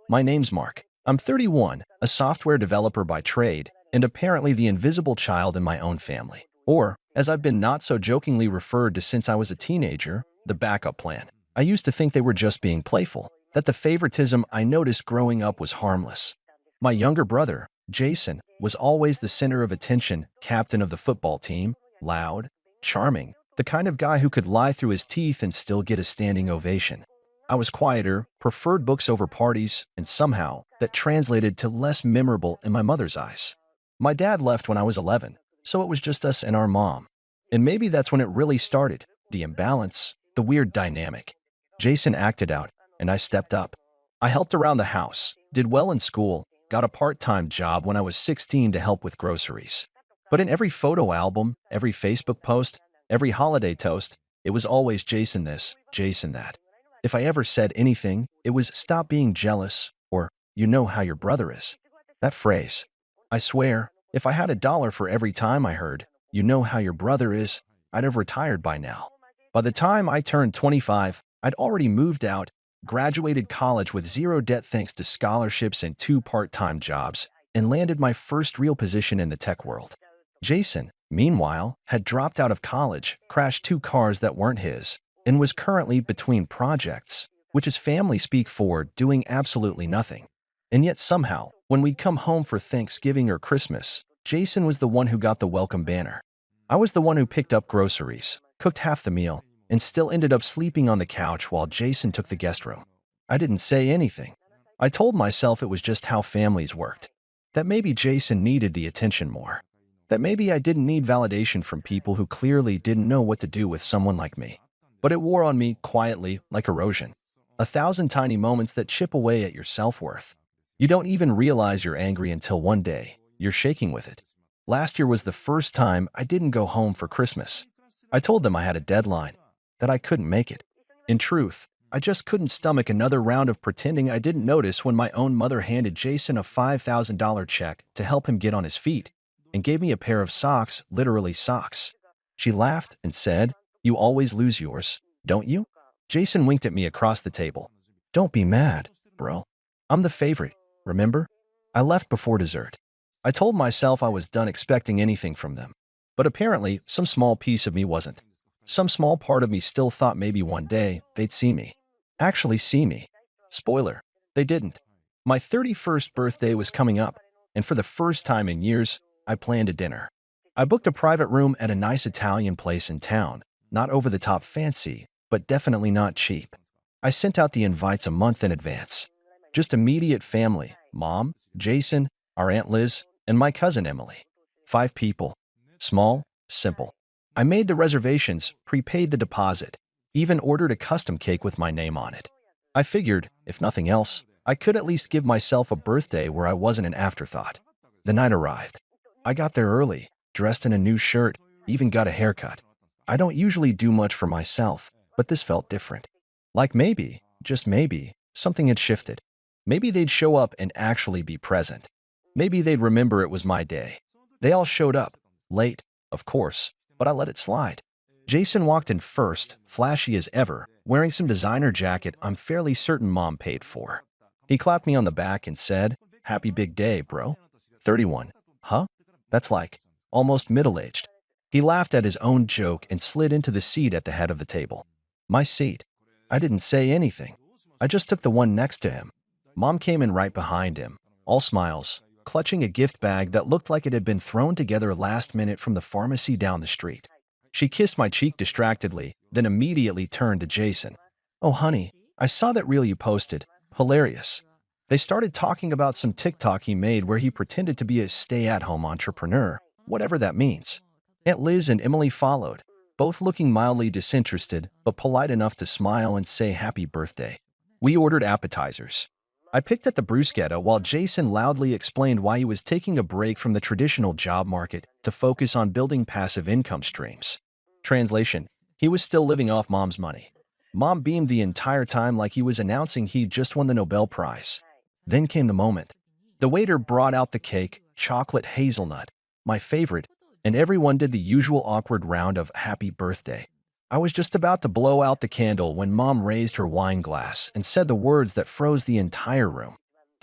My name's Mark. I'm 31, a software developer by trade, and apparently the invisible child in my own family. Or, as I've been not so jokingly referred to since I was a teenager, the backup plan. I used to think they were just being playful, that the favoritism I noticed growing up was harmless. My younger brother, Jason, was always the center of attention, captain of the football team, loud, charming, the kind of guy who could lie through his teeth and still get a standing ovation. I was quieter, preferred books over parties, and somehow that translated to less memorable in my mother's eyes. My dad left when I was 11, so it was just us and our mom. And maybe that's when it really started, the imbalance, the weird dynamic. Jason acted out, and I stepped up. I helped around the house, did well in school, got a part-time job when I was 16 to help with groceries. But in every photo album, every Facebook post, every holiday toast, it was always Jason this, Jason that. If I ever said anything, it was stop being jealous or you know how your brother is. That phrase. I swear, if I had $1 for every time I heard, you know how your brother is, I'd have retired by now. By the time I turned 25, I'd already moved out, graduated college with zero debt thanks to scholarships and 2 part-time jobs, and landed my first real position in the tech world. Jason, meanwhile, had dropped out of college, crashed 2 cars that weren't his, and was currently between projects, which is family speak for doing absolutely nothing. And yet somehow, when we'd come home for Thanksgiving or Christmas, Jason was the one who got the welcome banner. I was the one who picked up groceries, cooked half the meal, and still ended up sleeping on the couch while Jason took the guest room. I didn't say anything. I told myself it was just how families worked. That maybe Jason needed the attention more. That maybe I didn't need validation from people who clearly didn't know what to do with someone like me. But it wore on me quietly, like erosion. 1,000 tiny moments that chip away at your self-worth. You don't even realize you're angry until one day, you're shaking with it. Last year was the first time I didn't go home for Christmas. I told them I had a deadline, that I couldn't make it. In truth, I just couldn't stomach another round of pretending I didn't notice when my own mother handed Jason a $5,000 check to help him get on his feet and gave me a pair of socks, literally socks. She laughed and said, "You always lose yours, don't you?" Jason winked at me across the table. "Don't be mad, bro. I'm the favorite, remember?" I left before dessert. I told myself I was done expecting anything from them. But apparently, some small piece of me wasn't. Some small part of me still thought maybe one day they'd see me. Actually see me. Spoiler, they didn't. My 31st birthday was coming up, and for the first time in years, I planned a dinner. I booked a private room at a nice Italian place in town, not over-the-top fancy, but definitely not cheap. I sent out the invites a month in advance. Just immediate family, Mom, Jason, our Aunt Liz, and my cousin Emily. 5 people. Small, simple. I made the reservations, prepaid the deposit, even ordered a custom cake with my name on it. I figured, if nothing else, I could at least give myself a birthday where I wasn't an afterthought. The night arrived. I got there early, dressed in a new shirt, even got a haircut. I don't usually do much for myself, but this felt different. Like maybe, just maybe, something had shifted. Maybe they'd show up and actually be present. Maybe they'd remember it was my day. They all showed up, late, of course, but I let it slide. Jason walked in first, flashy as ever, wearing some designer jacket I'm fairly certain Mom paid for. He clapped me on the back and said, "Happy big day, bro." 31. Huh? That's like, almost middle-aged. He laughed at his own joke and slid into the seat at the head of the table. My seat. I didn't say anything. I just took the one next to him. Mom came in right behind him, all smiles, clutching a gift bag that looked like it had been thrown together last minute from the pharmacy down the street. She kissed my cheek distractedly, then immediately turned to Jason. "Oh, honey, I saw that reel you posted. Hilarious." They started talking about some TikTok he made where he pretended to be a stay-at-home entrepreneur, whatever that means. Aunt Liz and Emily followed, both looking mildly disinterested, but polite enough to smile and say happy birthday. We ordered appetizers. I picked at the bruschetta while Jason loudly explained why he was taking a break from the traditional job market to focus on building passive income streams. Translation: he was still living off Mom's money. Mom beamed the entire time like he was announcing he'd just won the Nobel Prize. Then came the moment. The waiter brought out the cake, chocolate hazelnut, my favorite, and everyone did the usual awkward round of happy birthday. I was just about to blow out the candle when Mom raised her wine glass and said the words that froze the entire room.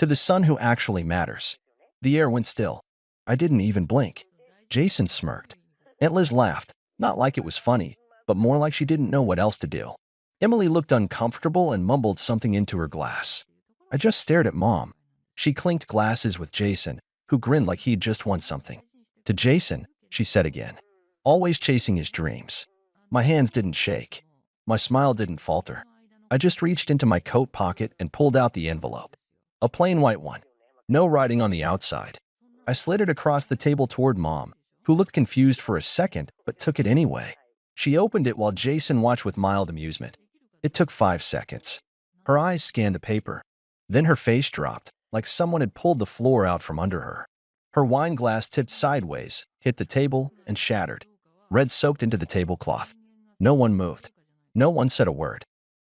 To the son who actually matters. The air went still. I didn't even blink. Jason smirked. Aunt Liz laughed, not like it was funny, but more like she didn't know what else to do. Emily looked uncomfortable and mumbled something into her glass. I just stared at Mom. She clinked glasses with Jason, who grinned like he'd just won something. To Jason, she said again, always chasing his dreams. My hands didn't shake. My smile didn't falter. I just reached into my coat pocket and pulled out the envelope. A plain white one. No writing on the outside. I slid it across the table toward Mom, who looked confused for a second but took it anyway. She opened it while Jason watched with mild amusement. It took 5 seconds. Her eyes scanned the paper. Then her face dropped, like someone had pulled the floor out from under her. Her wine glass tipped sideways, hit the table, and shattered. Red soaked into the tablecloth. No one moved. No one said a word.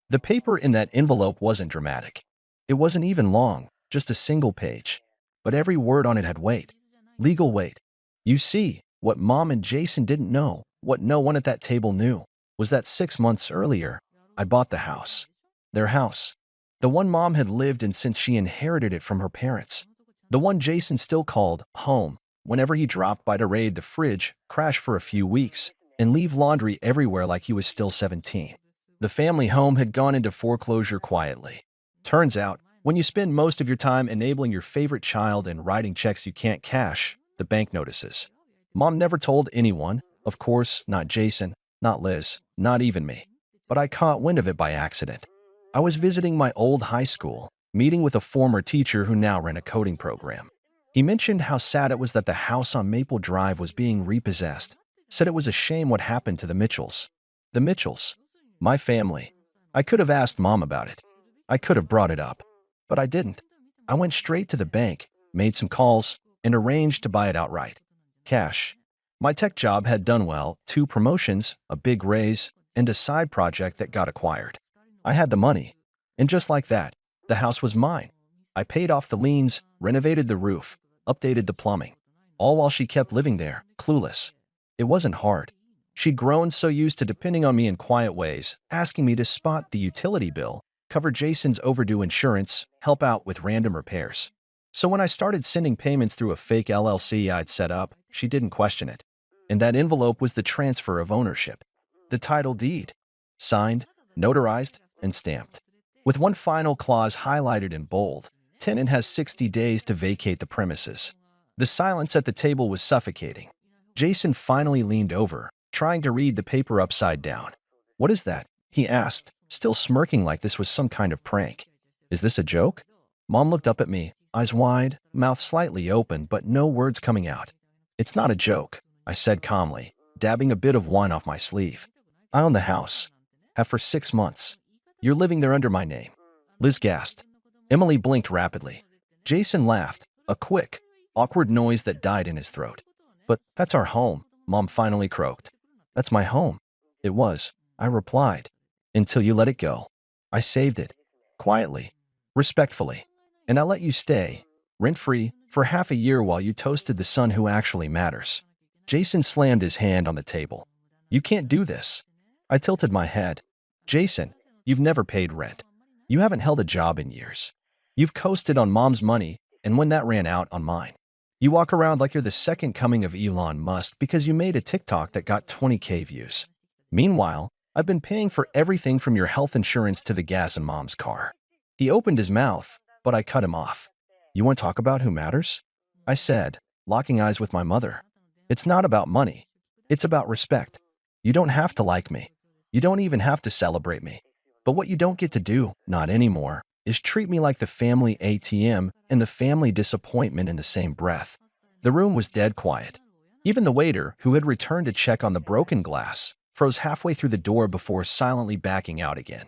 The paper in that envelope wasn't dramatic. It wasn't even long, just a single page. But every word on it had weight. Legal weight. You see, what Mom and Jason didn't know, what no one at that table knew, was that 6 months earlier, I bought the house. Their house. The one Mom had lived in since she inherited it from her parents. The one Jason still called home whenever he dropped by to raid the fridge, crash for a few weeks, and leave laundry everywhere like he was still 17. The family home had gone into foreclosure quietly. Turns out, when you spend most of your time enabling your favorite child and writing checks you can't cash, the bank notices. Mom never told anyone, of course, not Jason, not Liz, not even me. But I caught wind of it by accident. I was visiting my old high school, meeting with a former teacher who now ran a coding program. He mentioned how sad it was that the house on Maple Drive was being repossessed, said it was a shame what happened to the Mitchells. The Mitchells. My family. I could have asked Mom about it. I could have brought it up. But I didn't. I went straight to the bank, made some calls, and arranged to buy it outright. Cash. My tech job had done well, 2 promotions, a big raise, and a side project that got acquired. I had the money. And just like that, the house was mine. I paid off the liens, renovated the roof, updated the plumbing. All while she kept living there, clueless. It wasn't hard. She'd grown so used to depending on me in quiet ways, asking me to spot the utility bill, cover Jason's overdue insurance, help out with random repairs. So when I started sending payments through a fake LLC I'd set up, she didn't question it. And that envelope was the transfer of ownership. The title deed. Signed, notarized, and stamped. With one final clause highlighted in bold, tenant has 60 days to vacate the premises. The silence at the table was suffocating. Jason finally leaned over, trying to read the paper upside down. What is that? He asked, still smirking like this was some kind of prank. Is this a joke? Mom looked up at me, eyes wide, mouth slightly open, but no words coming out. It's not a joke, I said calmly, dabbing a bit of wine off my sleeve. I own the house. Have for 6 months. You're living there under my name. Liz gasped. Emily blinked rapidly. Jason laughed, a quick, awkward noise that died in his throat. But that's our home, Mom finally croaked. That's my home. It was, I replied. Until you let it go. I saved it. Quietly. Respectfully. And I let you stay, rent-free, for half a year while you toasted the son who actually matters. Jason slammed his hand on the table. You can't do this. I tilted my head. Jason, you've never paid rent. You haven't held a job in years. You've coasted on Mom's money, and when that ran out, on mine. You walk around like you're the second coming of Elon Musk because you made a TikTok that got 20K views. Meanwhile, I've been paying for everything from your health insurance to the gas in Mom's car. He opened his mouth, but I cut him off. You want to talk about who matters? I said, locking eyes with my mother. It's not about money. It's about respect. You don't have to like me. You don't even have to celebrate me. But what you don't get to do, not anymore, is treat me like the family ATM and the family disappointment in the same breath. The room was dead quiet. Even the waiter, who had returned to check on the broken glass, froze halfway through the door before silently backing out again.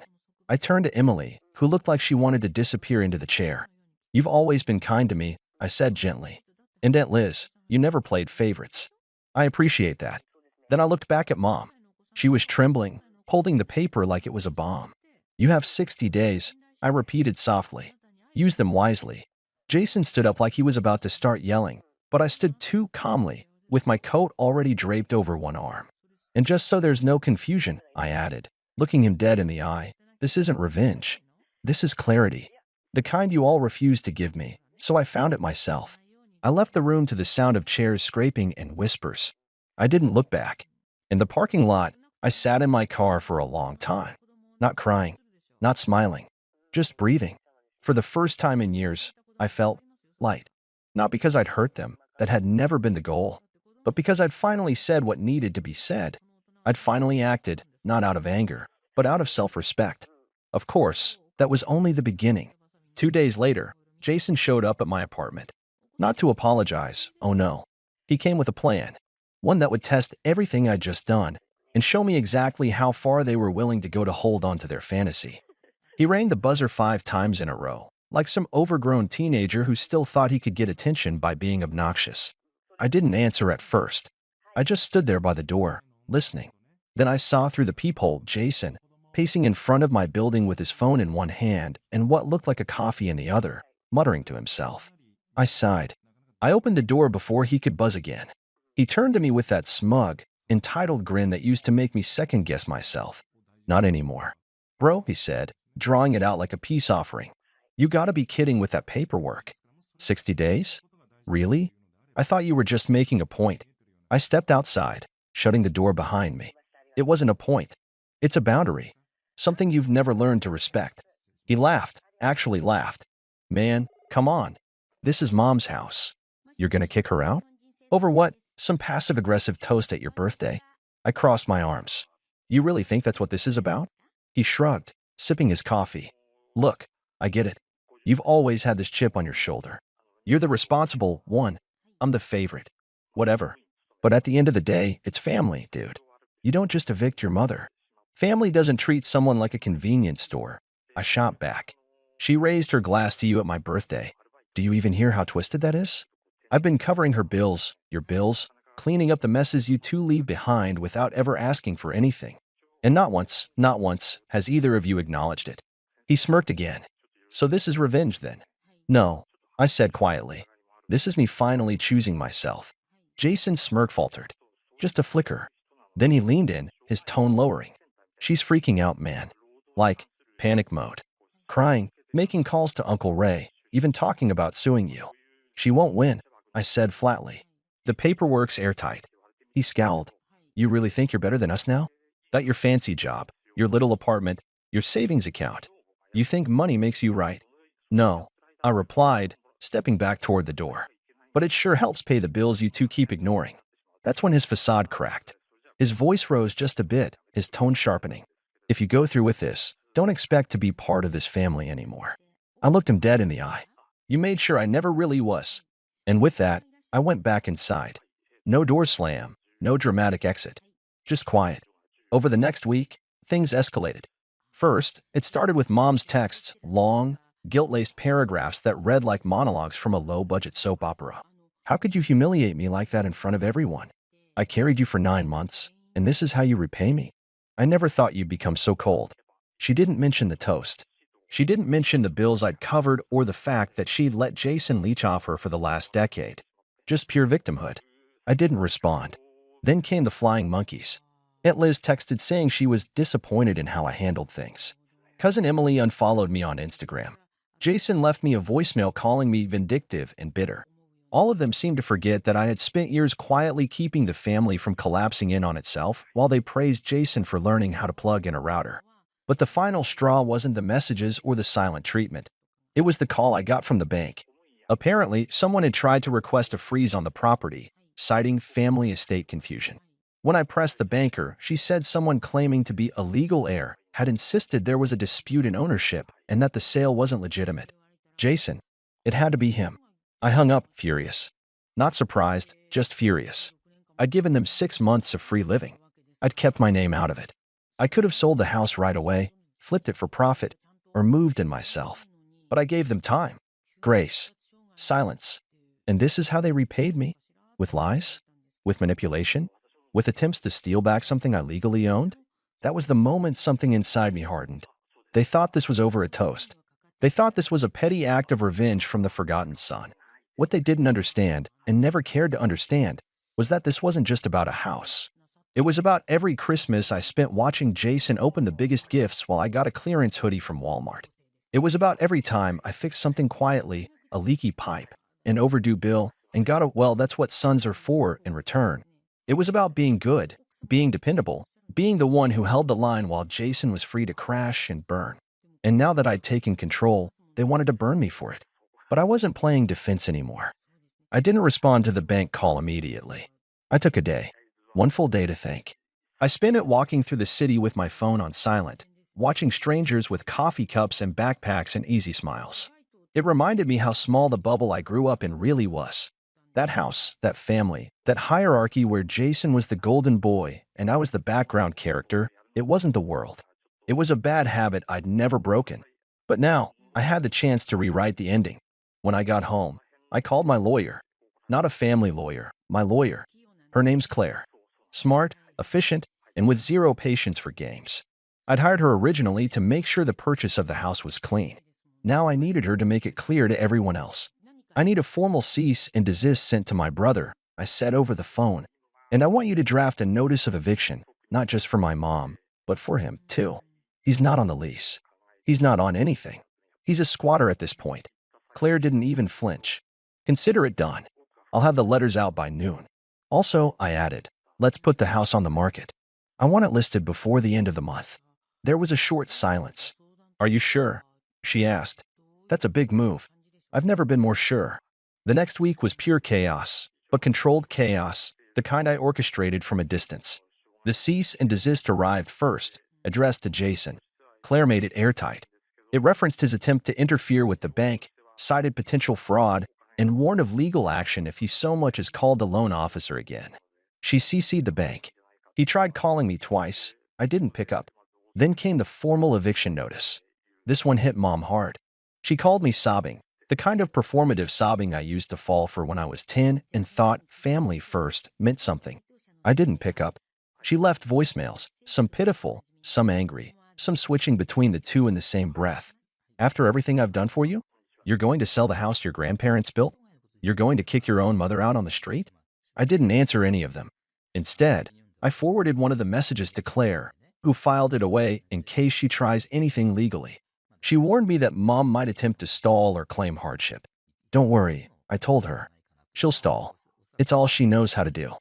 I turned to Emily, who looked like she wanted to disappear into the chair. You've always been kind to me, I said gently. And Aunt Liz, you never played favorites. I appreciate that. Then I looked back at Mom. She was trembling, holding the paper like it was a bomb. You have 60 days, I repeated softly. Use them wisely. Jason stood up like he was about to start yelling, but I stood too calmly, with my coat already draped over one arm. And just so there's no confusion, I added, looking him dead in the eye, this isn't revenge. This is clarity. The kind you all refuse to give me. so I found it myself. I left the room to the sound of chairs scraping and whispers. I didn't look back. In the parking lot, I sat in my car for a long time. Not crying, not smiling, just breathing. For the first time in years, I felt light. Not because I'd hurt them, that had never been the goal, but because I'd finally said what needed to be said. I'd finally acted, not out of anger, but out of self-respect. Of course, that was only the beginning. 2 days later, Jason showed up at my apartment. Not to apologize, oh no. He came with a plan. One that would test everything I'd just done and show me exactly how far they were willing to go to hold on to their fantasy. He rang the buzzer 5 times in a row, like some overgrown teenager who still thought he could get attention by being obnoxious. I didn't answer at first. I just stood there by the door, listening. Then I saw through the peephole Jason, pacing in front of my building with his phone in one hand and what looked like a coffee in the other, muttering to himself. I sighed. I opened the door before he could buzz again. He turned to me with that smug, entitled grin that used to make me second-guess myself. Not anymore. Bro, he said, drawing it out like a peace offering. You gotta be kidding with that paperwork. 60 days? Really? I thought you were just making a point. I stepped outside, shutting the door behind me. It wasn't a point. It's a boundary. Something you've never learned to respect. He laughed, actually laughed. Man, come on. This is Mom's house. You're gonna kick her out? Over what? Some passive-aggressive toast at your birthday? I crossed my arms. You really think that's what this is about? He shrugged, sipping his coffee. Look, I get it. You've always had this chip on your shoulder. You're the responsible one. I'm the favorite. Whatever. But at the end of the day, it's family, dude. You don't just evict your mother. Family doesn't treat someone like a convenience store. I shot back. She raised her glass to you at my birthday. Do you even hear how twisted that is? I've been covering her bills, your bills, cleaning up the messes you two leave behind without ever asking for anything. And not once, has either of you acknowledged it. He smirked again. So this is revenge then? No, I said quietly. This is me finally choosing myself. Jason's smirk faltered. Just a flicker. Then he leaned in, his tone lowering. She's freaking out, man. Like, panic mode. Crying, making calls to Uncle Ray, even talking about suing you. She won't win, I said flatly. The paperwork's airtight. He scowled. You really think you're better than us now? That your fancy job, your little apartment, your savings account. You think money makes you right? No, I replied, stepping back toward the door. But it sure helps pay the bills you two keep ignoring. That's when his facade cracked. His voice rose just a bit, his tone sharpening. If you go through with this, don't expect to be part of this family anymore. I looked him dead in the eye. You made sure I never really was. And with that, I went back inside. No door slam, no dramatic exit. Just quiet. Over the next week, things escalated. First, it started with Mom's texts, long, guilt-laced paragraphs that read like monologues from a low-budget soap opera. How could you humiliate me like that in front of everyone? I carried you for 9 months, and this is how you repay me? I never thought you'd become so cold. She didn't mention the toast. She didn't mention the bills I'd covered or the fact that she'd let Jason leech off her for the last decade. Just pure victimhood. I didn't respond. Then came the flying monkeys. Aunt Liz texted saying she was disappointed in how I handled things. Cousin Emily unfollowed me on Instagram. Jason left me a voicemail calling me vindictive and bitter. All of them seemed to forget that I had spent years quietly keeping the family from collapsing in on itself while they praised Jason for learning how to plug in a router. But the final straw wasn't the messages or the silent treatment. It was the call I got from the bank. Apparently, someone had tried to request a freeze on the property, citing family estate confusion. When I pressed the banker, she said someone claiming to be a legal heir had insisted there was a dispute in ownership and that the sale wasn't legitimate. Jason. It had to be him. I hung up, furious. Not surprised, just furious. I'd given them 6 months of free living. I'd kept my name out of it. I could have sold the house right away, flipped it for profit, or moved in myself. But I gave them time, grace, silence. And this is how they repaid me? With lies? With manipulation? With attempts to steal back something I legally owned? That was the moment something inside me hardened. They thought this was over a toast. They thought this was a petty act of revenge from the forgotten son. What they didn't understand, and never cared to understand, was that this wasn't just about a house. It was about every Christmas I spent watching Jason open the biggest gifts while I got a clearance hoodie from Walmart. It was about every time I fixed something quietly, a leaky pipe, an overdue bill, and well, that's what sons are for in return. It was about being good, being dependable, being the one who held the line while Jason was free to crash and burn. And now that I'd taken control, they wanted to burn me for it. But I wasn't playing defense anymore. I didn't respond to the bank call immediately. I took a day, one full day to think. I spent it walking through the city with my phone on silent, watching strangers with coffee cups and backpacks and easy smiles. It reminded me how small the bubble I grew up in really was. That house, that family, that hierarchy where Jason was the golden boy and I was the background character, it wasn't the world. It was a bad habit I'd never broken. But now, I had the chance to rewrite the ending. When I got home, I called my lawyer. Not a family lawyer, my lawyer. Her name's Claire. Smart, efficient, and with zero patience for games. I'd hired her originally to make sure the purchase of the house was clean. Now I needed her to make it clear to everyone else. I need a formal cease and desist sent to my brother, I said over the phone. And I want you to draft a notice of eviction, not just for my mom, but for him, too. He's not on the lease. He's not on anything. He's a squatter at this point. Claire didn't even flinch. Consider it done. I'll have the letters out by noon. Also, I added, let's put the house on the market. I want it listed before the end of the month. There was a short silence. Are you sure? She asked. That's a big move. I've never been more sure. The next week was pure chaos, but controlled chaos, the kind I orchestrated from a distance. The cease and desist arrived first, addressed to Jason. Claire made it airtight. It referenced his attempt to interfere with the bank, cited potential fraud, and warned of legal action if he so much as called the loan officer again. She CC'd the bank. He tried calling me twice. I didn't pick up. Then came the formal eviction notice. This one hit Mom hard. She called me sobbing, the kind of performative sobbing I used to fall for when I was 10 and thought family first meant something. I didn't pick up. She left voicemails, some pitiful, some angry, some switching between the two in the same breath. After everything I've done for you? You're going to sell the house your grandparents built? You're going to kick your own mother out on the street? I didn't answer any of them. Instead, I forwarded one of the messages to Claire, who filed it away in case she tries anything legally. She warned me that Mom might attempt to stall or claim hardship. Don't worry, I told her. She'll stall. It's all she knows how to do.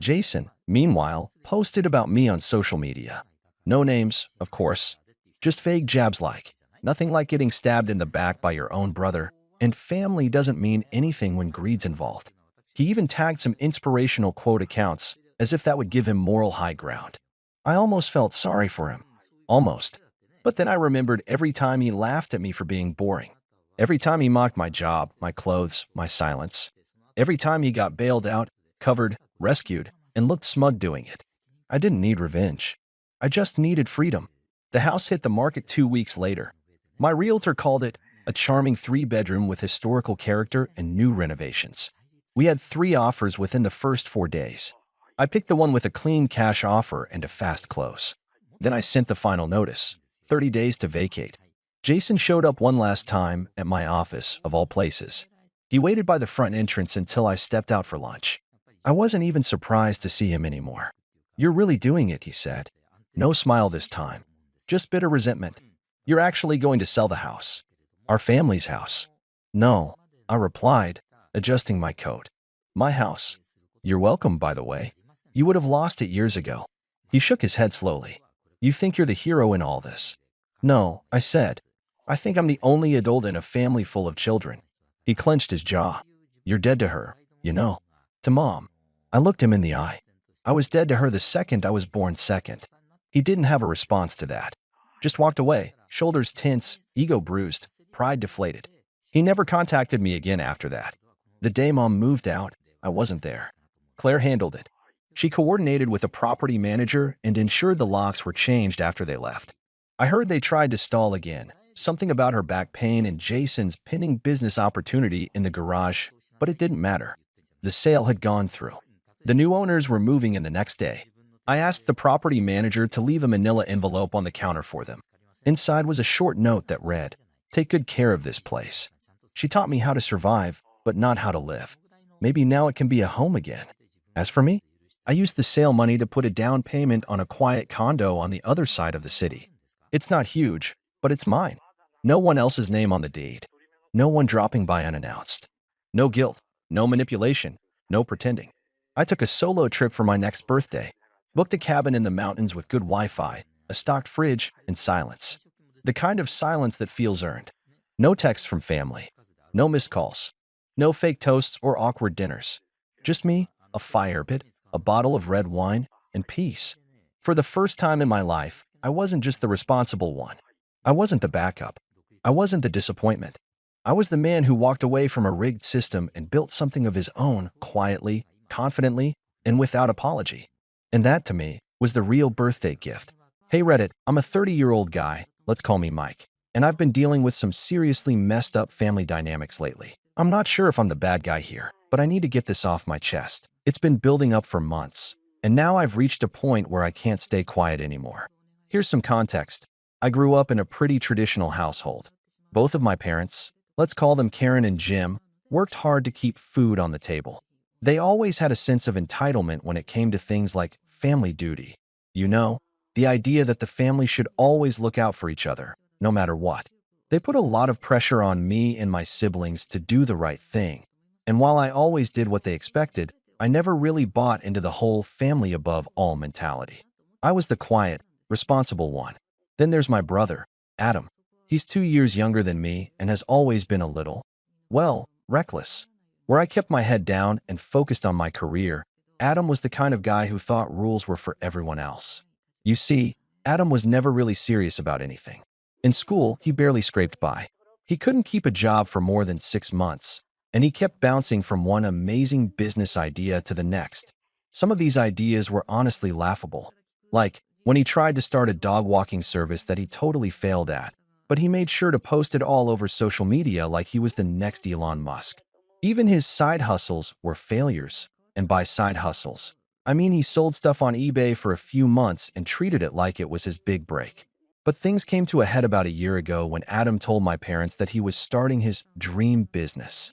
Jason, meanwhile, posted about me on social media. No names, of course. Just vague jabs like, nothing like getting stabbed in the back by your own brother, and family doesn't mean anything when greed's involved. He even tagged some inspirational quote accounts, as if that would give him moral high ground. I almost felt sorry for him. Almost. But then I remembered every time he laughed at me for being boring. Every time he mocked my job, my clothes, my silence. Every time he got bailed out, covered, rescued, and looked smug doing it. I didn't need revenge. I just needed freedom. The house hit the market 2 weeks later. My realtor called it a charming 3-bedroom with historical character and new renovations. We had 3 offers within the first 4 days. I picked the one with a clean cash offer and a fast close. Then I sent the final notice, 30 days to vacate. Jason showed up one last time at my office, of all places. He waited by the front entrance until I stepped out for lunch. I wasn't even surprised to see him anymore. You're really doing it, he said. No smile this time. Just bitter resentment. You're actually going to sell the house. Our family's house. No, I replied, adjusting my coat. My house. You're welcome, by the way. You would have lost it years ago. He shook his head slowly. You think you're the hero in all this? No, I said. I think I'm the only adult in a family full of children. He clenched his jaw. You're dead to her, you know. To Mom. I looked him in the eye. I was dead to her the second I was born second. He didn't have a response to that. Just walked away, shoulders tense, ego bruised, pride deflated. He never contacted me again after that. The day Mom moved out, I wasn't there. Claire handled it. She coordinated with a property manager and ensured the locks were changed after they left. I heard they tried to stall again, something about her back pain and Jason's pending business opportunity in the garage, but it didn't matter. The sale had gone through. The new owners were moving in the next day. I asked the property manager to leave a manila envelope on the counter for them. Inside was a short note that read, "Take good care of this place." She taught me how to survive, but not how to live. Maybe now it can be a home again. As for me, I used the sale money to put a down payment on a quiet condo on the other side of the city. It's not huge, but it's mine. No one else's name on the deed. No one dropping by unannounced. No guilt, no manipulation, no pretending. I took a solo trip for my next birthday, booked a cabin in the mountains with good Wi-Fi, a stocked fridge, and silence. The kind of silence that feels earned. No texts from family, no missed calls, no fake toasts or awkward dinners. Just me, a fire pit, a bottle of red wine, and peace. For the first time in my life, I wasn't just the responsible one. I wasn't the backup. I wasn't the disappointment. I was the man who walked away from a rigged system and built something of his own, quietly, confidently, and without apology. And that, to me, was the real birthday gift. Hey Reddit, I'm a 30-year-old guy, let's call me Mike, and I've been dealing with some seriously messed up family dynamics lately. I'm not sure if I'm the bad guy here, but I need to get this off my chest. It's been building up for months, and now I've reached a point where I can't stay quiet anymore. Here's some context. I grew up in a pretty traditional household. Both of my parents, let's call them Karen and Jim, worked hard to keep food on the table. They always had a sense of entitlement when it came to things like family duty. You know, the idea that the family should always look out for each other, no matter what. They put a lot of pressure on me and my siblings to do the right thing. And while I always did what they expected, I never really bought into the whole family above all mentality. I was the quiet, responsible one. Then there's my brother, Adam. He's 2 years younger than me and has always been a little, well, reckless. Where I kept my head down and focused on my career, Adam was the kind of guy who thought rules were for everyone else. You see, Adam was never really serious about anything. In school, he barely scraped by. He couldn't keep a job for more than 6 months, and he kept bouncing from one amazing business idea to the next. Some of these ideas were honestly laughable, like when he tried to start a dog walking service that he totally failed at, but he made sure to post it all over social media like he was the next Elon Musk. Even his side hustles were failures, and by side hustles, I mean he sold stuff on eBay for a few months and treated it like it was his big break. But things came to a head about a year ago when Adam told my parents that he was starting his dream business.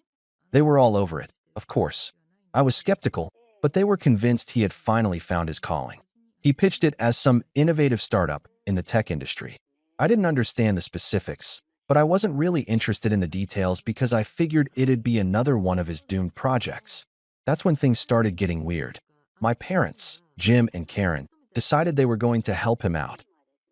They were all over it, of course. I was skeptical, but they were convinced he had finally found his calling. He pitched it as some innovative startup in the tech industry. I didn't understand the specifics, but I wasn't really interested in the details because I figured it'd be another one of his doomed projects. That's when things started getting weird. My parents, Jim and Karen, decided they were going to help him out.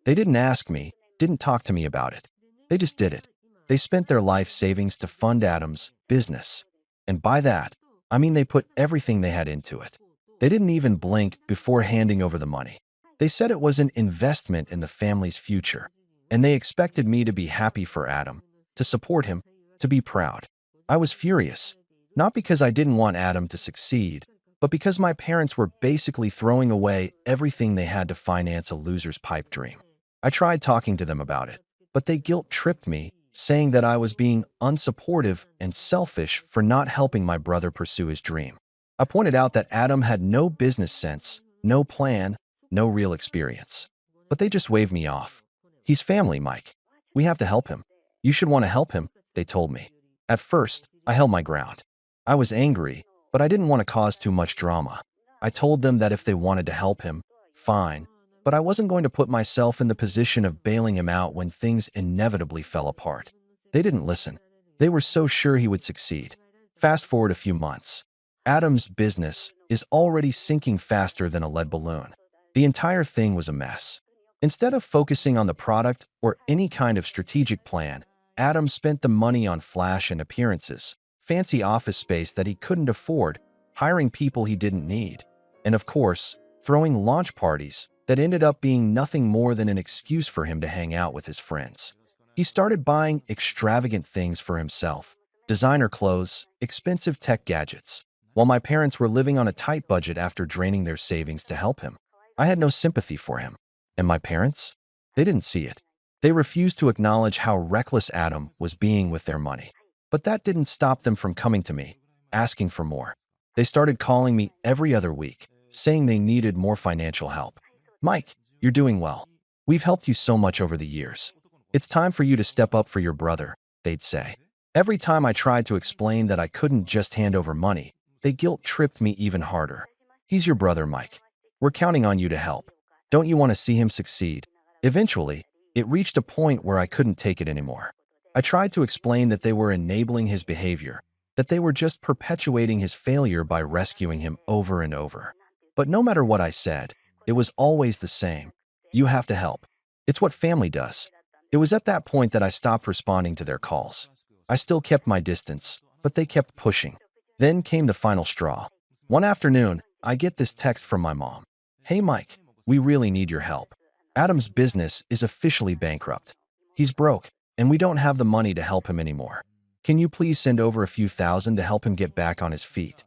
They didn't ask me, didn't talk to me about it. They just did it. They spent their life savings to fund Adam's business. And by that, I mean they put everything they had into it. They didn't even blink before handing over the money. They said it was an investment in the family's future, and they expected me to be happy for Adam, to support him, to be proud. I was furious, not because I didn't want Adam to succeed, but because my parents were basically throwing away everything they had to finance a loser's pipe dream. I tried talking to them about it, but they guilt-tripped me, saying that I was being unsupportive and selfish for not helping my brother pursue his dream. I pointed out that Adam had no business sense, no plan, no real experience. But they just waved me off. He's family, Mike. We have to help him. You should want to help him, they told me. At first, I held my ground. I was angry, but I didn't want to cause too much drama. I told them that if they wanted to help him, fine, but I wasn't going to put myself in the position of bailing him out when things inevitably fell apart. They didn't listen. They were so sure he would succeed. Fast forward a few months. Adam's business is already sinking faster than a lead balloon. The entire thing was a mess. Instead of focusing on the product or any kind of strategic plan, Adam spent the money on flash and appearances, fancy office space that he couldn't afford, hiring people he didn't need, and of course, throwing launch parties that ended up being nothing more than an excuse for him to hang out with his friends. He started buying extravagant things for himself, designer clothes, expensive tech gadgets, while my parents were living on a tight budget after draining their savings to help him. I had no sympathy for him. And my parents? They didn't see it. They refused to acknowledge how reckless Adam was being with their money. But that didn't stop them from coming to me, asking for more. They started calling me every other week, saying they needed more financial help. Mike, you're doing well. We've helped you so much over the years. It's time for you to step up for your brother, they'd say. Every time I tried to explain that I couldn't just hand over money, they guilt-tripped me even harder. He's your brother, Mike. We're counting on you to help. Don't you want to see him succeed? Eventually, it reached a point where I couldn't take it anymore. I tried to explain that they were enabling his behavior, that they were just perpetuating his failure by rescuing him over and over. But no matter what I said, it was always the same. You have to help. It's what family does. It was at that point that I stopped responding to their calls. I still kept my distance, but they kept pushing. Then came the final straw. One afternoon, I get this text from my mom. "Hey Mike, we really need your help. Adam's business is officially bankrupt. He's broke, and we don't have the money to help him anymore. Can you please send over a few thousand to help him get back on his feet?"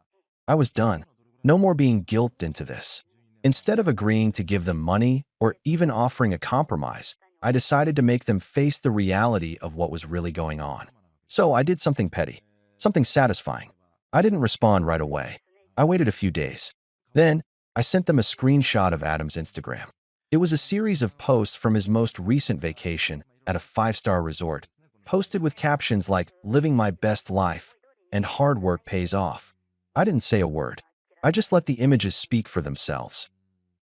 I was done. No more being guilted into this. Instead of agreeing to give them money or even offering a compromise, I decided to make them face the reality of what was really going on. So I did something petty, something satisfying. I didn't respond right away. I waited a few days. Then, I sent them a screenshot of Adam's Instagram. It was a series of posts from his most recent vacation at a five-star resort, posted with captions like "living my best life" and "hard work pays off." I didn't say a word. I just let the images speak for themselves.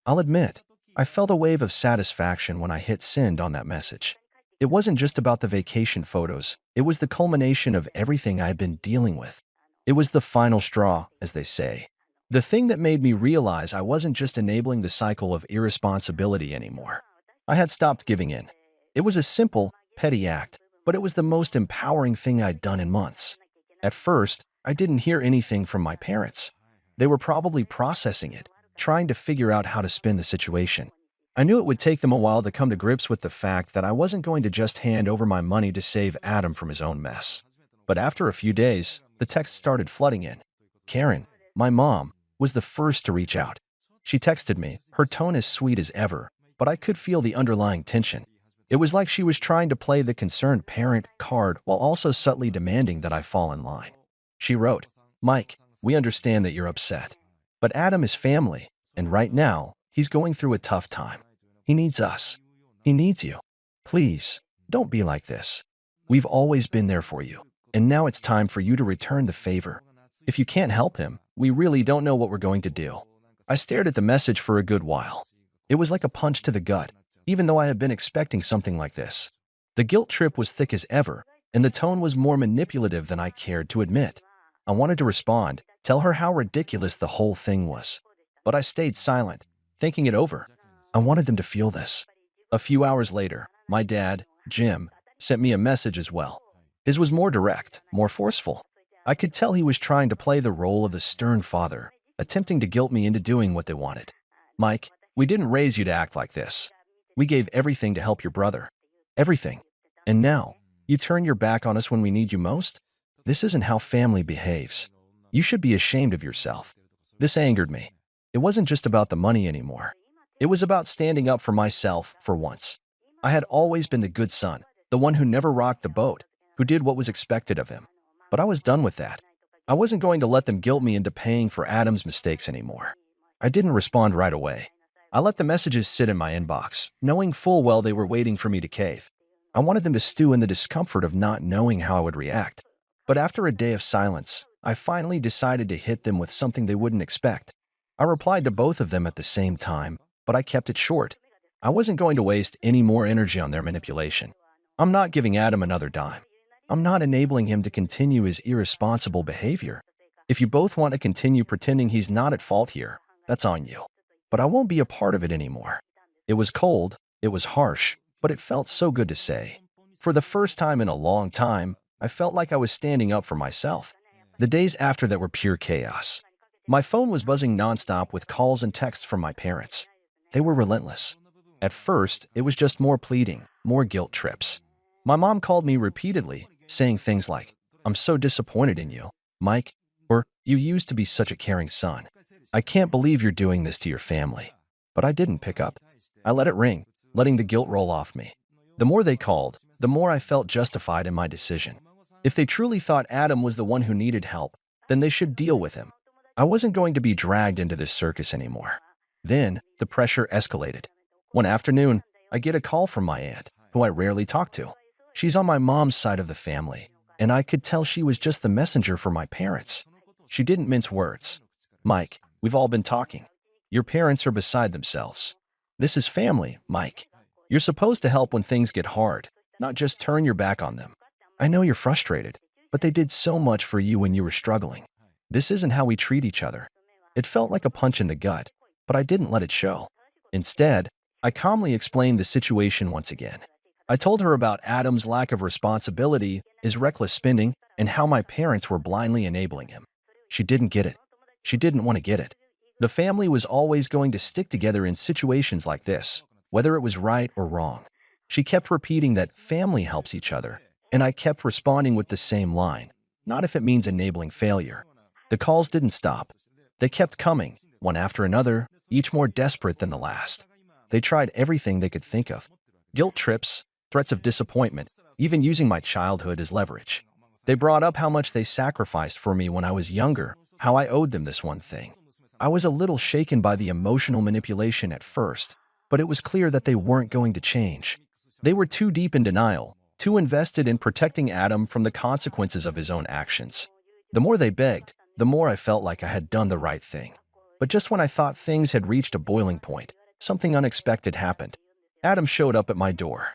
I'll admit, I felt a wave of satisfaction when I hit send on that message. It wasn't just about the vacation photos, it was the culmination of everything I had been dealing with. It was the final straw, as they say. The thing that made me realize I wasn't just enabling the cycle of irresponsibility anymore. I had stopped giving in. It was a simple, petty act, but it was the most empowering thing I'd done in months. At first, I didn't hear anything from my parents. They were probably processing it, trying to figure out how to spin the situation. I knew it would take them a while to come to grips with the fact that I wasn't going to just hand over my money to save Adam from his own mess. But after a few days, the texts started flooding in. Karen, my mom, was the first to reach out. She texted me, her tone as sweet as ever, but I could feel the underlying tension. It was like she was trying to play the concerned parent card while also subtly demanding that I fall in line. She wrote, "Mike, we understand that you're upset, but Adam is family, and right now, he's going through a tough time. He needs us. He needs you. Please, don't be like this. We've always been there for you, and now it's time for you to return the favor. If you can't help him, we really don't know what we're going to do." I stared at the message for a good while. It was like a punch to the gut, even though I had been expecting something like this. The guilt trip was thick as ever, and the tone was more manipulative than I cared to admit. I wanted to respond, tell her how ridiculous the whole thing was. But I stayed silent, thinking it over. I wanted them to feel this. A few hours later, my dad, Jim, sent me a message as well. His was more direct, more forceful. I could tell he was trying to play the role of the stern father, attempting to guilt me into doing what they wanted. "Mike, we didn't raise you to act like this. We gave everything to help your brother. Everything. And now, you turn your back on us when we need you most? This isn't how family behaves. You should be ashamed of yourself." This angered me. It wasn't just about the money anymore. It was about standing up for myself for once. I had always been the good son, the one who never rocked the boat, who did what was expected of him. But I was done with that. I wasn't going to let them guilt me into paying for Adam's mistakes anymore. I didn't respond right away. I let the messages sit in my inbox, knowing full well they were waiting for me to cave. I wanted them to stew in the discomfort of not knowing how I would react. But after a day of silence, I finally decided to hit them with something they wouldn't expect. I replied to both of them at the same time, but I kept it short. I wasn't going to waste any more energy on their manipulation. I'm not giving Adam another dime. I'm not enabling him to continue his irresponsible behavior. If you both want to continue pretending he's not at fault here, that's on you. But I won't be a part of it anymore. It was cold, it was harsh, but it felt so good to say. For the first time in a long time, I felt like I was standing up for myself. The days after that were pure chaos. My phone was buzzing nonstop with calls and texts from my parents. They were relentless. At first, it was just more pleading, more guilt trips. My mom called me repeatedly, saying things like, "I'm so disappointed in you, Mike," or "You used to be such a caring son. I can't believe you're doing this to your family." But I didn't pick up. I let it ring, letting the guilt roll off me. The more they called, the more I felt justified in my decision. If they truly thought Adam was the one who needed help, then they should deal with him. I wasn't going to be dragged into this circus anymore. Then, the pressure escalated. One afternoon, I get a call from my aunt, who I rarely talk to. She's on my mom's side of the family, and I could tell she was just the messenger for my parents. She didn't mince words. "Mike, we've all been talking. Your parents are beside themselves. This is family, Mike. You're supposed to help when things get hard, not just turn your back on them. I know you're frustrated, but they did so much for you when you were struggling. This isn't how we treat each other. It felt like a punch in the gut, but I didn't let it show. Instead, I calmly explained the situation once again. I told her about Adam's lack of responsibility, his reckless spending, and how my parents were blindly enabling him. She didn't get it. She didn't want to get it. The family was always going to stick together in situations like this, whether it was right or wrong. She kept repeating that family helps each other, and I kept responding with the same line, not if it means enabling failure. The calls didn't stop. They kept coming, one after another, each more desperate than the last. They tried everything they could think of. Guilt trips, threats of disappointment, even using my childhood as leverage. They brought up how much they sacrificed for me when I was younger, how I owed them this one thing. I was a little shaken by the emotional manipulation at first, but it was clear that they weren't going to change. They were too deep in denial, too invested in protecting Adam from the consequences of his own actions. The more they begged, the more I felt like I had done the right thing. But just when I thought things had reached a boiling point, something unexpected happened. Adam showed up at my door.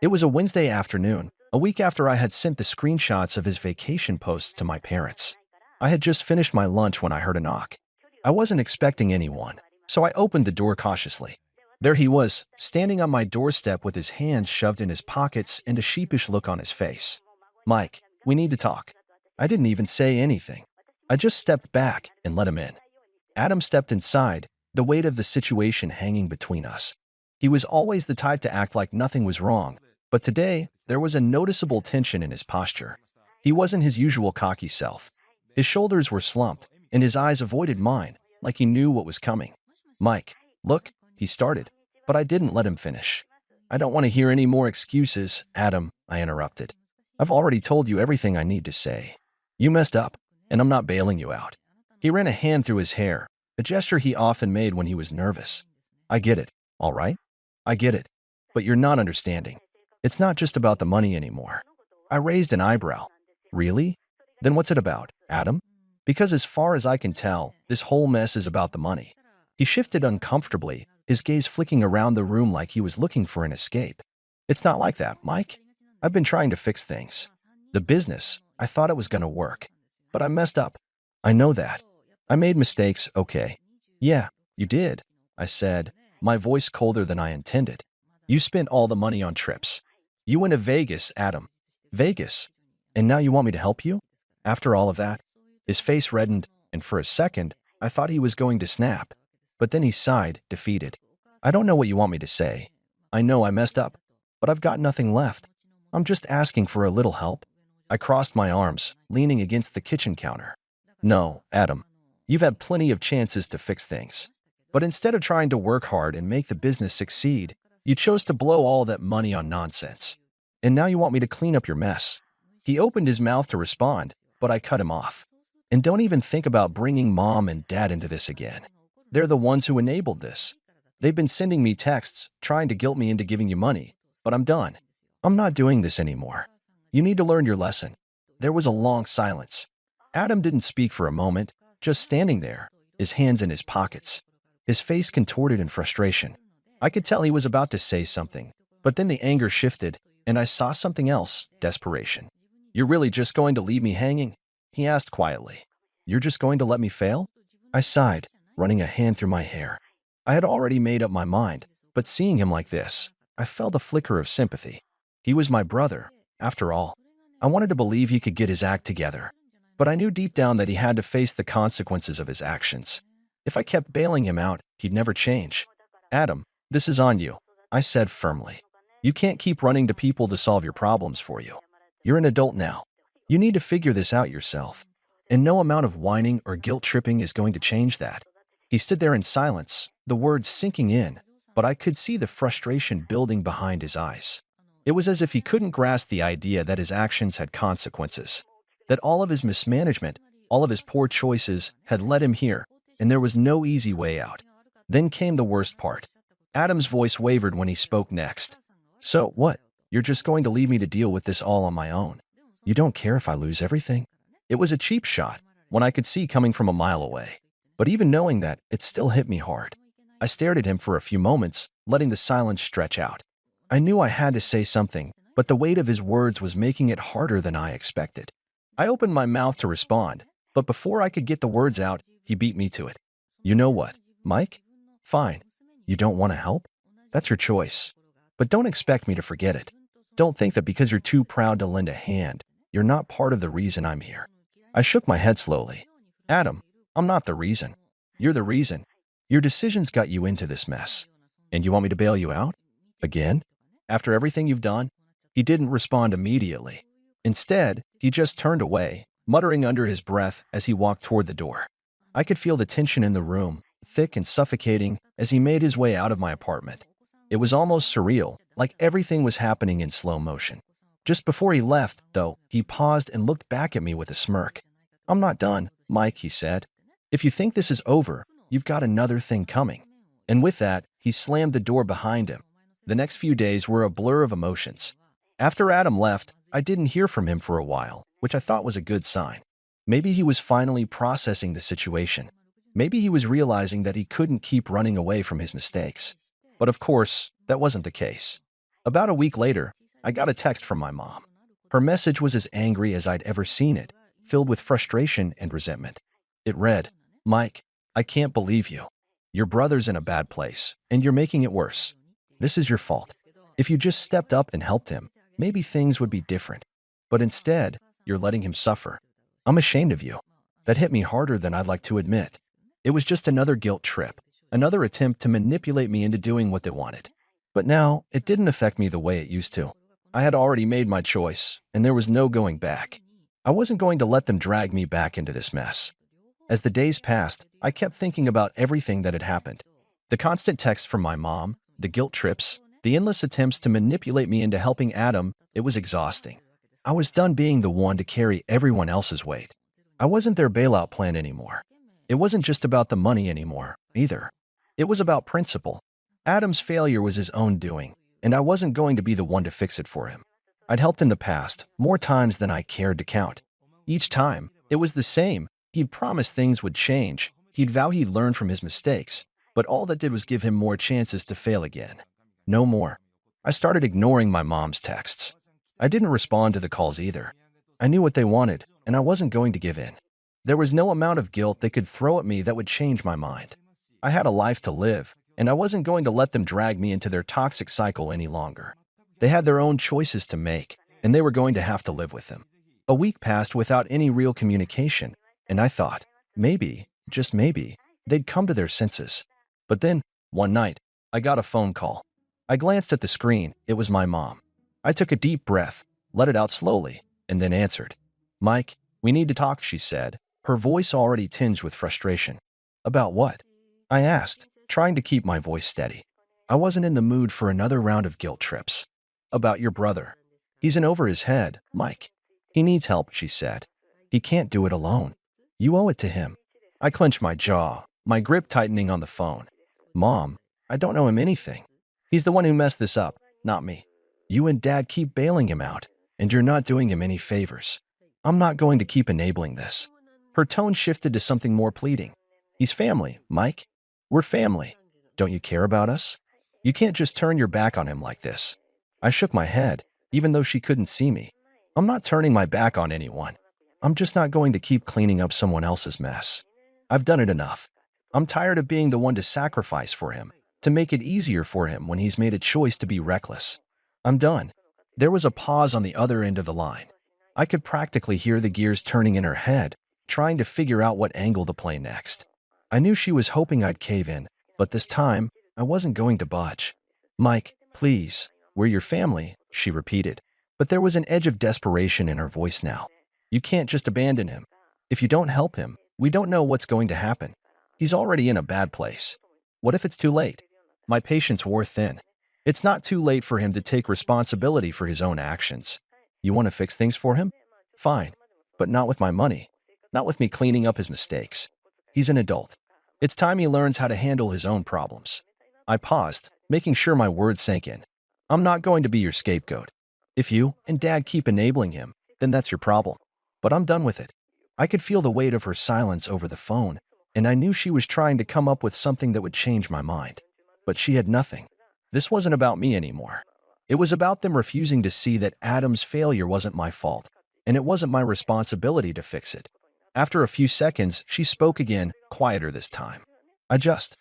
It was a Wednesday afternoon, a week after I had sent the screenshots of his vacation posts to my parents. I had just finished my lunch when I heard a knock. I wasn't expecting anyone, so I opened the door cautiously. There he was, standing on my doorstep with his hands shoved in his pockets and a sheepish look on his face. "Mike, we need to talk." I didn't even say anything. I just stepped back and let him in. Adam stepped inside, the weight of the situation hanging between us. He was always the type to act like nothing was wrong, but today there was a noticeable tension in his posture. He wasn't his usual cocky self. His shoulders were slumped, and his eyes avoided mine, like he knew what was coming. "Mike, look," he started, but I didn't let him finish. "I don't want to hear any more excuses, Adam," I interrupted. "I've already told you everything I need to say. You messed up, and I'm not bailing you out." He ran a hand through his hair, a gesture he often made when he was nervous. "I get it, all right? I get it. But you're not understanding. It's not just about the money anymore." I raised an eyebrow. "Really? Then what's it about, Adam?" "Because as far as I can tell, this whole mess is about the money." He shifted uncomfortably, his gaze flicking around the room like he was looking for an escape. "It's not like that, Mike. I've been trying to fix things. The business, I thought it was going to work. But I messed up. I know that. I made mistakes, okay." "Yeah, you did," I said, my voice colder than I intended. "You spent all the money on trips. You went to Vegas, Adam. Vegas. And now you want me to help you? After all of that?" His face reddened, and for a second, I thought he was going to snap. But then he sighed, defeated. "I don't know what you want me to say. I know I messed up, but I've got nothing left. I'm just asking for a little help." I crossed my arms, leaning against the kitchen counter. "No, Adam. You've had plenty of chances to fix things. But instead of trying to work hard and make the business succeed, you chose to blow all that money on nonsense. And now you want me to clean up your mess." He opened his mouth to respond, but I cut him off. "And don't even think about bringing mom and dad into this again. They're the ones who enabled this. They've been sending me texts, trying to guilt me into giving you money, but I'm done. I'm not doing this anymore. You need to learn your lesson." There was a long silence. Adam didn't speak for a moment, just standing there, his hands in his pockets, his face contorted in frustration. I could tell he was about to say something, but then the anger shifted, and I saw something else, desperation. "You're really just going to leave me hanging?" he asked quietly. "You're just going to let me fail?" I sighed, running a hand through my hair. I had already made up my mind, but seeing him like this, I felt a flicker of sympathy. He was my brother, after all. I wanted to believe he could get his act together, but I knew deep down that he had to face the consequences of his actions. If I kept bailing him out, he'd never change. "Adam, this is on you," I said firmly. "You can't keep running to people to solve your problems for you. You're an adult now. You need to figure this out yourself. And no amount of whining or guilt-tripping is going to change that." He stood there in silence, the words sinking in, but I could see the frustration building behind his eyes. It was as if he couldn't grasp the idea that his actions had consequences, that all of his mismanagement, all of his poor choices had led him here, and there was no easy way out. Then came the worst part. Adam's voice wavered when he spoke next. "So, what? You're just going to leave me to deal with this all on my own? You don't care if I lose everything?" It was a cheap shot, one I could see coming from a mile away. But even knowing that, it still hit me hard. I stared at him for a few moments, letting the silence stretch out. I knew I had to say something, but the weight of his words was making it harder than I expected. I opened my mouth to respond, but before I could get the words out, he beat me to it. You know what, Mike? Fine. You don't want to help? That's your choice. But don't expect me to forget it. Don't think that because you're too proud to lend a hand, you're not part of the reason I'm here. I shook my head slowly. Adam, I'm not the reason. You're the reason. Your decisions got you into this mess. And you want me to bail you out? Again? After everything you've done? He didn't respond immediately. Instead, he just turned away, muttering under his breath as he walked toward the door. I could feel the tension in the room, thick and suffocating, as he made his way out of my apartment. It was almost surreal, like everything was happening in slow motion. Just before he left, though, he paused and looked back at me with a smirk. I'm not done, Mike, he said. If you think this is over, you've got another thing coming. And with that, he slammed the door behind him. The next few days were a blur of emotions. After Adam left, I didn't hear from him for a while, which I thought was a good sign. Maybe he was finally processing the situation. Maybe he was realizing that he couldn't keep running away from his mistakes. But of course, that wasn't the case. About a week later, I got a text from my mom. Her message was as angry as I'd ever seen it, filled with frustration and resentment. It read, Mike, I can't believe you. Your brother's in a bad place, and you're making it worse. This is your fault. If you just stepped up and helped him, maybe things would be different. But instead, you're letting him suffer. I'm ashamed of you. That hit me harder than I'd like to admit. It was just another guilt trip, another attempt to manipulate me into doing what they wanted. But now, it didn't affect me the way it used to. I had already made my choice, and there was no going back. I wasn't going to let them drag me back into this mess. As the days passed, I kept thinking about everything that had happened. The constant texts from my mom, the guilt trips, the endless attempts to manipulate me into helping Adam, it was exhausting. I was done being the one to carry everyone else's weight. I wasn't their bailout plan anymore. It wasn't just about the money anymore, either. It was about principle. Adam's failure was his own doing, and I wasn't going to be the one to fix it for him. I'd helped in the past, more times than I cared to count. Each time, it was the same. He'd promised things would change. He'd vow he'd learn from his mistakes, but all that did was give him more chances to fail again. No more. I started ignoring my mom's texts. I didn't respond to the calls either. I knew what they wanted, and I wasn't going to give in. There was no amount of guilt they could throw at me that would change my mind. I had a life to live, and I wasn't going to let them drag me into their toxic cycle any longer. They had their own choices to make, and they were going to have to live with them. A week passed without any real communication, and I thought, maybe, just maybe, they'd come to their senses. But then, one night, I got a phone call. I glanced at the screen. It was my mom. I took a deep breath, let it out slowly, and then answered. Mike, we need to talk, she said, her voice already tinged with frustration. About what? I asked, trying to keep my voice steady. I wasn't in the mood for another round of guilt trips. About your brother. He's in over his head, Mike. He needs help, she said. He can't do it alone. You owe it to him. I clenched my jaw, my grip tightening on the phone. Mom, I don't owe him anything. He's the one who messed this up, not me. You and Dad keep bailing him out, and you're not doing him any favors. I'm not going to keep enabling this. Her tone shifted to something more pleading. He's family, Mike. We're family. Don't you care about us? You can't just turn your back on him like this. I shook my head, even though she couldn't see me. I'm not turning my back on anyone. I'm just not going to keep cleaning up someone else's mess. I've done it enough. I'm tired of being the one to sacrifice for him, to make it easier for him when he's made a choice to be reckless. I'm done. There was a pause on the other end of the line. I could practically hear the gears turning in her head, trying to figure out what angle to play next. I knew she was hoping I'd cave in, but this time, I wasn't going to budge. Mike, please, we're your family, she repeated, but there was an edge of desperation in her voice now. You can't just abandon him. If you don't help him, we don't know what's going to happen. He's already in a bad place. What if it's too late? My patience wore thin. It's not too late for him to take responsibility for his own actions. You want to fix things for him? Fine, but not with my money. Not with me cleaning up his mistakes. He's an adult. It's time he learns how to handle his own problems. I paused, making sure my words sank in. I'm not going to be your scapegoat. If you and Dad keep enabling him, then that's your problem. But I'm done with it. I could feel the weight of her silence over the phone, and I knew she was trying to come up with something that would change my mind. But she had nothing. This wasn't about me anymore. It was about them refusing to see that Adam's failure wasn't my fault, and it wasn't my responsibility to fix it. After a few seconds, she spoke again, quieter this time. I just,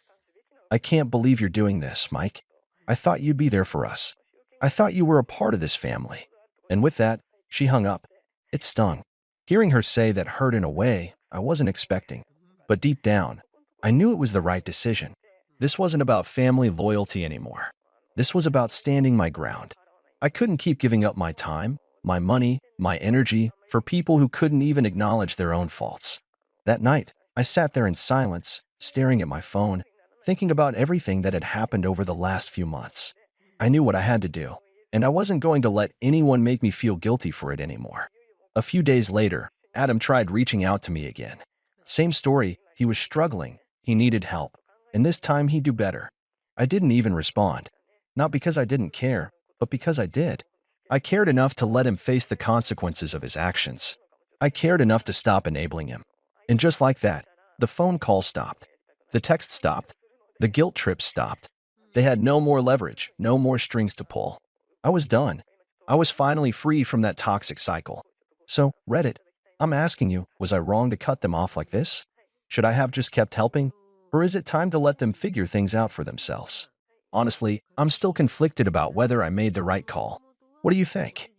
I can't believe you're doing this, Mike. I thought you'd be there for us. I thought you were a part of this family. And with that, she hung up. It stung. Hearing her say that hurt in a way I wasn't expecting. But deep down, I knew it was the right decision. This wasn't about family loyalty anymore. This was about standing my ground. I couldn't keep giving up my time, my money, my energy for people who couldn't even acknowledge their own faults. That night, I sat there in silence, staring at my phone, thinking about everything that had happened over the last few months. I knew what I had to do, and I wasn't going to let anyone make me feel guilty for it anymore. A few days later, Adam tried reaching out to me again. Same story, he was struggling, he needed help, and this time he'd do better. I didn't even respond. Not because I didn't care, but because I did. I cared enough to let him face the consequences of his actions. I cared enough to stop enabling him. And just like that, the phone call stopped. The text stopped. The guilt trip stopped. They had no more leverage, no more strings to pull. I was done. I was finally free from that toxic cycle. So, Reddit, I'm asking you, was I wrong to cut them off like this? Should I have just kept helping? Or is it time to let them figure things out for themselves? Honestly, I'm still conflicted about whether I made the right call. What do you think?